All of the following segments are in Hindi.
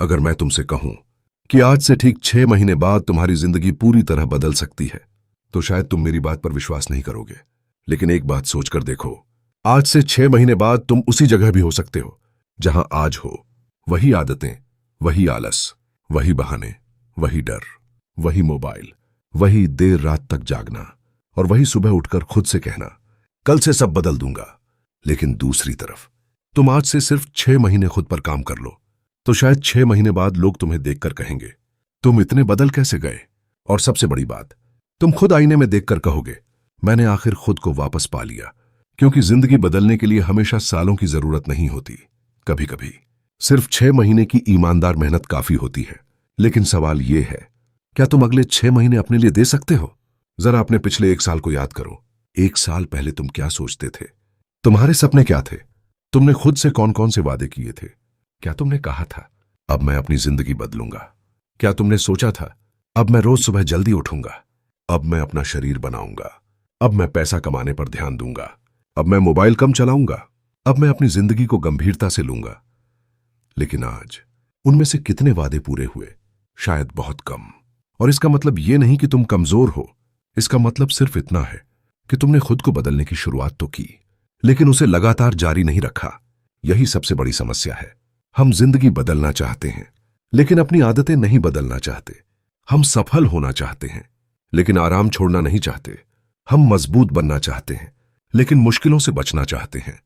अगर मैं तुमसे कहूं कि आज से ठीक 6 महीने बाद तुम्हारी जिंदगी पूरी तरह बदल सकती है, तो शायद तुम मेरी बात पर विश्वास नहीं करोगे। लेकिन एक बात सोचकर देखो, आज से 6 महीने बाद तुम उसी जगह भी हो सकते हो जहां आज हो। वही आदतें, वही आलस, वही बहाने, वही डर, वही मोबाइल, वही देर रात तक जागना और वही सुबह उठकर खुद से कहना, कल से सब बदल दूंगा। लेकिन दूसरी तरफ तुम आज से सिर्फ 6 महीने खुद पर काम कर लो, तो शायद 6 महीने बाद लोग तुम्हें देखकर कहेंगे, तुम इतने बदल कैसे गए। और सबसे बड़ी बात, तुम खुद आईने में देखकर कहोगे, मैंने आखिर खुद को वापस पा लिया। क्योंकि जिंदगी बदलने के लिए हमेशा सालों की जरूरत नहीं होती, कभी कभी सिर्फ 6 महीने की ईमानदार मेहनत काफी होती है। लेकिन सवाल यह है, क्या तुम अगले 6 महीने अपने लिए दे सकते हो? जरा अपने पिछले 1 साल को याद करो। 1 साल पहले तुम क्या सोचते थे? तुम्हारे सपने क्या थे? तुमने खुद से कौन कौन से वादे किए थे? क्या तुमने कहा था, अब मैं अपनी जिंदगी बदलूंगा? क्या तुमने सोचा था, अब मैं रोज सुबह जल्दी उठूंगा, अब मैं अपना शरीर बनाऊंगा, अब मैं पैसा कमाने पर ध्यान दूंगा, अब मैं मोबाइल कम चलाऊंगा, अब मैं अपनी जिंदगी को गंभीरता से लूंगा? लेकिन आज उनमें से कितने वादे पूरे हुए? शायद बहुत कम। और इसका मतलब यह नहीं कि तुम कमजोर हो, इसका मतलब सिर्फ इतना है कि तुमने खुद को बदलने की शुरुआत तो की, लेकिन उसे लगातार जारी नहीं रखा। यही सबसे बड़ी समस्या है। हम जिंदगी बदलना चाहते हैं, लेकिन अपनी आदतें नहीं बदलना चाहते। हम सफल होना चाहते हैं, लेकिन आराम छोड़ना नहीं चाहते। हम मजबूत बनना चाहते हैं, लेकिन मुश्किलों से बचना चाहते हैं।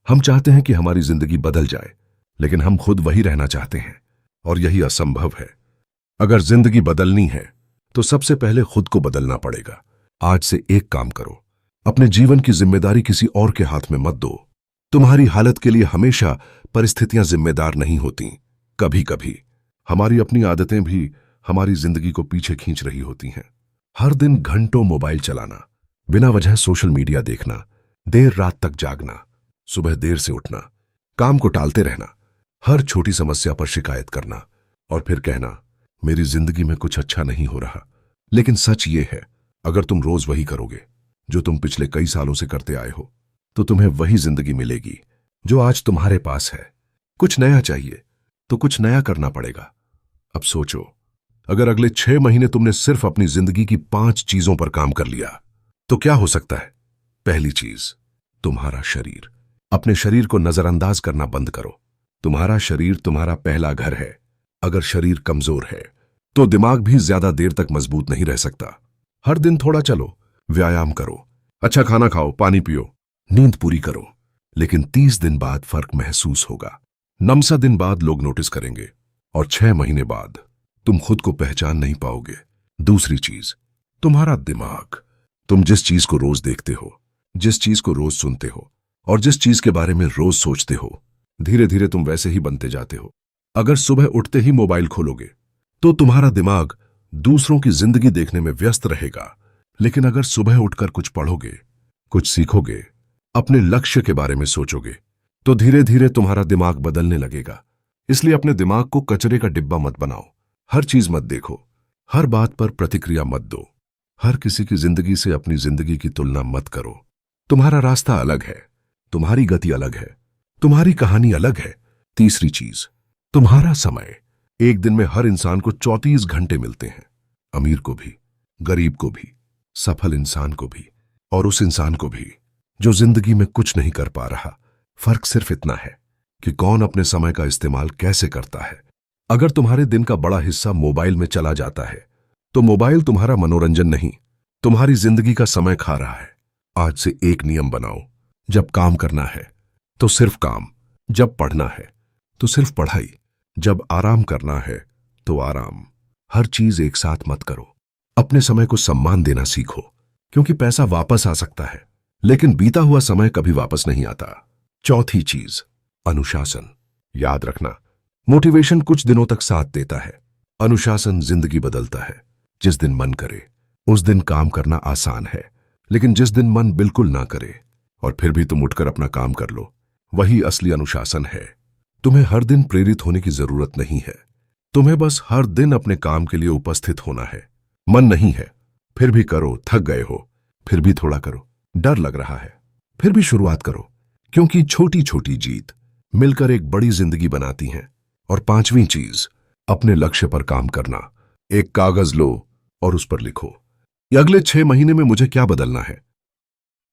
हम चाहते हैं कि हमारी जिंदगी बदल जाए, लेकिन हम खुद वही रहना चाहते हैं, और यही असंभव है। अगर जिंदगी बदलनी है, तो सबसे पहले खुद को बदलना पड़ेगा। आज से एक काम करो, अपने जीवन की जिम्मेदारी किसी और के हाथ में मत दो। तुम्हारी हालत के लिए हमेशा परिस्थितियां जिम्मेदार नहीं होती। कभी कभी हमारी अपनी आदतें भी हमारी जिंदगी को पीछे खींच रही होती हैं। हर दिन घंटों मोबाइल चलाना, बिना वजह सोशल मीडिया देखना, देर रात तक जागना, सुबह देर से उठना, काम को टालते रहना, हर छोटी समस्या पर शिकायत करना और फिर कहना, मेरी जिंदगी में कुछ अच्छा नहीं हो रहा। लेकिन सच ये है, अगर तुम रोज वही करोगे जो तुम पिछले कई सालों से करते आए हो, तो तुम्हें वही जिंदगी मिलेगी जो आज तुम्हारे पास है। कुछ नया चाहिए तो कुछ नया करना पड़ेगा। अब सोचो, अगर अगले 6 महीने तुमने सिर्फ अपनी जिंदगी की 5 चीजों पर काम कर लिया, तो क्या हो सकता है? पहली चीज, तुम्हारा शरीर। अपने शरीर को नजरअंदाज करना बंद करो। तुम्हारा शरीर तुम्हारा पहला घर है। अगर शरीर कमजोर है, तो दिमाग भी ज्यादा देर तक मजबूत नहीं रह सकता। हर दिन थोड़ा चलो, व्यायाम करो, अच्छा खाना खाओ, पानी पियो, नींद पूरी करो। लेकिन 30 दिन बाद फर्क महसूस होगा। 90 दिन बाद लोग नोटिस करेंगे, और 6 महीने बाद तुम खुद को पहचान नहीं पाओगे। दूसरी चीज, तुम्हारा दिमाग। तुम जिस चीज को रोज देखते हो, जिस चीज को रोज सुनते हो और जिस चीज के बारे में रोज सोचते हो, धीरे धीरे तुम वैसे ही बनते जाते हो। अगर सुबह उठते ही मोबाइल खोलोगे, तो तुम्हारा दिमाग दूसरों की जिंदगी देखने में व्यस्त रहेगा। लेकिन अगर सुबह उठकर कुछ पढ़ोगे, कुछ सीखोगे, अपने लक्ष्य के बारे में सोचोगे, तो धीरे धीरे तुम्हारा दिमाग बदलने लगेगा। इसलिए अपने दिमाग को कचरे का डिब्बा मत बनाओ। हर चीज मत देखो, हर बात पर प्रतिक्रिया मत दो, हर किसी की जिंदगी से अपनी जिंदगी की तुलना मत करो। तुम्हारा रास्ता अलग है, तुम्हारी गति अलग है, तुम्हारी कहानी अलग है। तीसरी चीज, तुम्हारा समय। एक दिन में हर इंसान को 34 घंटे मिलते हैं। अमीर को भी, गरीब को भी, सफल इंसान को भी, और उस इंसान को भी जो जिंदगी में कुछ नहीं कर पा रहा। फर्क सिर्फ इतना है कि कौन अपने समय का इस्तेमाल कैसे करता है। अगर तुम्हारे दिन का बड़ा हिस्सा मोबाइल में चला जाता है, तो मोबाइल तुम्हारा मनोरंजन नहीं, तुम्हारी जिंदगी का समय खा रहा है। आज से एक नियम बनाओ, जब काम करना है तो सिर्फ काम, जब पढ़ना है तो सिर्फ पढ़ाई, जब आराम करना है तो आराम। हर चीज एक साथ मत करो। अपने समय को सम्मान देना सीखो, क्योंकि पैसा वापस आ सकता है, लेकिन बीता हुआ समय कभी वापस नहीं आता। चौथी चीज, अनुशासन। याद रखना, मोटिवेशन कुछ दिनों तक साथ देता है, अनुशासन जिंदगी बदलता है। जिस दिन मन करे उस दिन काम करना आसान है, लेकिन जिस दिन मन बिल्कुल ना करे और फिर भी तुम उठकर अपना काम कर लो, वही असली अनुशासन है। तुम्हें हर दिन प्रेरित होने की जरूरत नहीं है, तुम्हें बस हर दिन अपने काम के लिए उपस्थित होना है। मन नहीं है, फिर भी करो। थक गए हो, फिर भी थोड़ा करो। डर लग रहा है, फिर भी शुरुआत करो, क्योंकि छोटी छोटी जीत मिलकर एक बड़ी जिंदगी बनाती हैं। और पांचवी चीज, अपने लक्ष्य पर काम करना। एक कागज लो और उस पर लिखो, ये अगले 6 महीने में मुझे क्या बदलना है।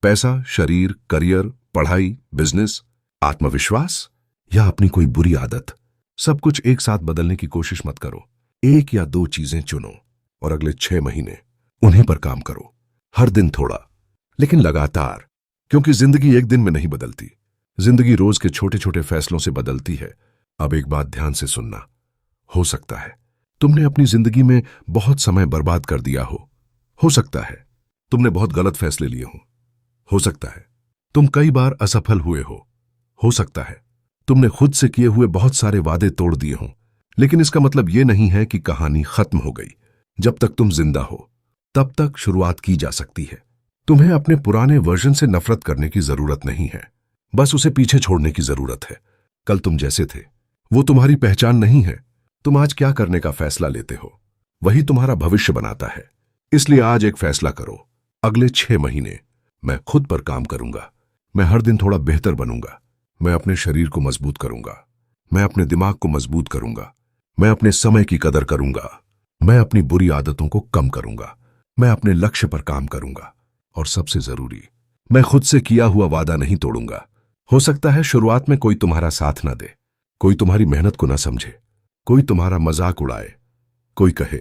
पैसा, शरीर, करियर, पढ़ाई, बिजनेस, आत्मविश्वास या अपनी कोई बुरी आदत। सब कुछ एक साथ बदलने की कोशिश मत करो। एक या दो चीजें चुनो और अगले 6 महीने उन्हीं पर काम करो। हर दिन थोड़ा, लेकिन लगातार, क्योंकि जिंदगी एक दिन में नहीं बदलती। जिंदगी रोज के छोटे छोटे फैसलों से बदलती है। अब एक बात ध्यान से सुनना। हो सकता है तुमने अपनी जिंदगी में बहुत समय बर्बाद कर दिया हो सकता है तुमने बहुत गलत फैसले लिए हो सकता है तुम कई बार असफल हुए हो सकता है तुमने खुद से किए हुए बहुत सारे वादे तोड़ दिए हों। लेकिन इसका मतलब यह नहीं है कि कहानी खत्म हो गई। जब तक तुम जिंदा हो तब तक शुरुआत की जा सकती है। तुम्हें अपने पुराने वर्जन से नफरत करने की जरूरत नहीं है, बस उसे पीछे छोड़ने की जरूरत है। कल तुम जैसे थे वो तुम्हारी पहचान नहीं है। तुम आज क्या करने का फैसला लेते हो वही तुम्हारा भविष्य बनाता है। इसलिए आज एक फैसला करो, अगले 6 महीने मैं खुद पर काम करूंगा। मैं हर दिन थोड़ा बेहतर बनूंगा। मैं अपने शरीर को मजबूत करूंगा। मैं अपने दिमाग को मजबूत करूंगा। मैं अपने समय की कदर करूंगा। मैं अपनी बुरी आदतों को कम करूंगा। मैं अपने लक्ष्य पर काम करूंगा। और सबसे जरूरी, मैं खुद से किया हुआ वादा नहीं तोड़ूंगा। हो सकता है शुरुआत में कोई तुम्हारा साथ ना दे, कोई तुम्हारी मेहनत को ना समझे, कोई तुम्हारा मजाक उड़ाए, कोई कहे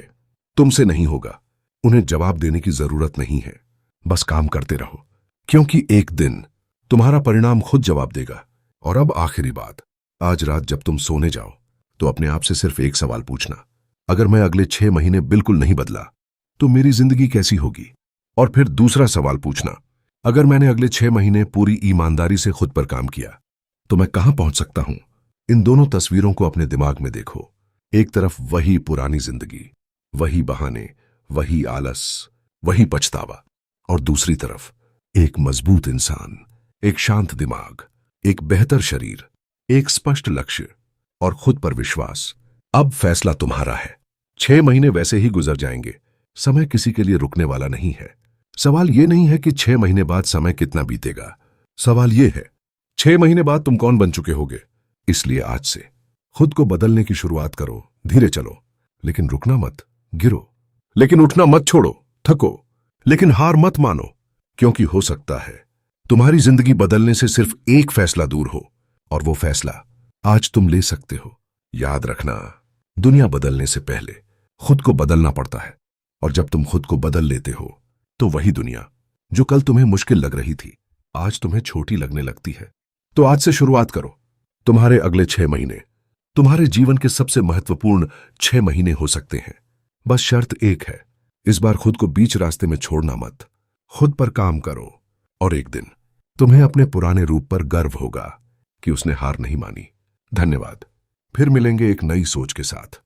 तुमसे नहीं होगा। उन्हें जवाब देने की जरूरत नहीं है, बस काम करते रहो, क्योंकि एक दिन तुम्हारा परिणाम खुद जवाब देगा। और अब आखिरी बात, आज रात जब तुम सोने जाओ तो अपने आप से सिर्फ एक सवाल पूछना, अगर मैं अगले 6 महीने बिल्कुल नहीं बदला तो मेरी जिंदगी कैसी होगी। और फिर दूसरा सवाल पूछना, अगर मैंने अगले 6 महीने पूरी ईमानदारी से खुद पर काम किया तो मैं कहां पहुंच सकता हूं। इन दोनों तस्वीरों को अपने दिमाग में देखो। एक तरफ वही पुरानी जिंदगी, वही बहाने, वही आलस, वही पछतावा, और दूसरी तरफ एक मजबूत इंसान, एक शांत दिमाग, एक बेहतर शरीर, एक स्पष्ट लक्ष्य और खुद पर विश्वास। अब फैसला तुम्हारा है। 6 महीने वैसे ही गुजर जाएंगे। समय किसी के लिए रुकने वाला नहीं है। सवाल यह नहीं है कि 6 महीने बाद समय कितना बीतेगा। सवाल यह है 6 महीने बाद तुम कौन बन चुके होगे। इसलिए आज से खुद को बदलने की शुरुआत करो। धीरे चलो, लेकिन रुकना मत। गिरो, लेकिन उठना मत छोड़ो। थको, लेकिन हार मत मानो, क्योंकि हो सकता है तुम्हारी जिंदगी बदलने से सिर्फ एक फैसला दूर हो, और वो फैसला आज तुम ले सकते हो। याद रखना, दुनिया बदलने से पहले खुद को बदलना पड़ता है, और जब तुम खुद को बदल लेते हो तो वही दुनिया जो कल तुम्हें मुश्किल लग रही थी आज तुम्हें छोटी लगने लगती है। तो आज से शुरुआत करो। तुम्हारे अगले 6 महीने तुम्हारे जीवन के सबसे महत्वपूर्ण 6 महीने हो सकते हैं। बस शर्त एक है, इस बार खुद को बीच रास्ते में छोड़ना मत। खुद पर काम करो, और एक दिन तुम्हें अपने पुराने रूप पर गर्व होगा कि उसने हार नहीं मानी। धन्यवाद। फिर मिलेंगे एक नई सोच के साथ।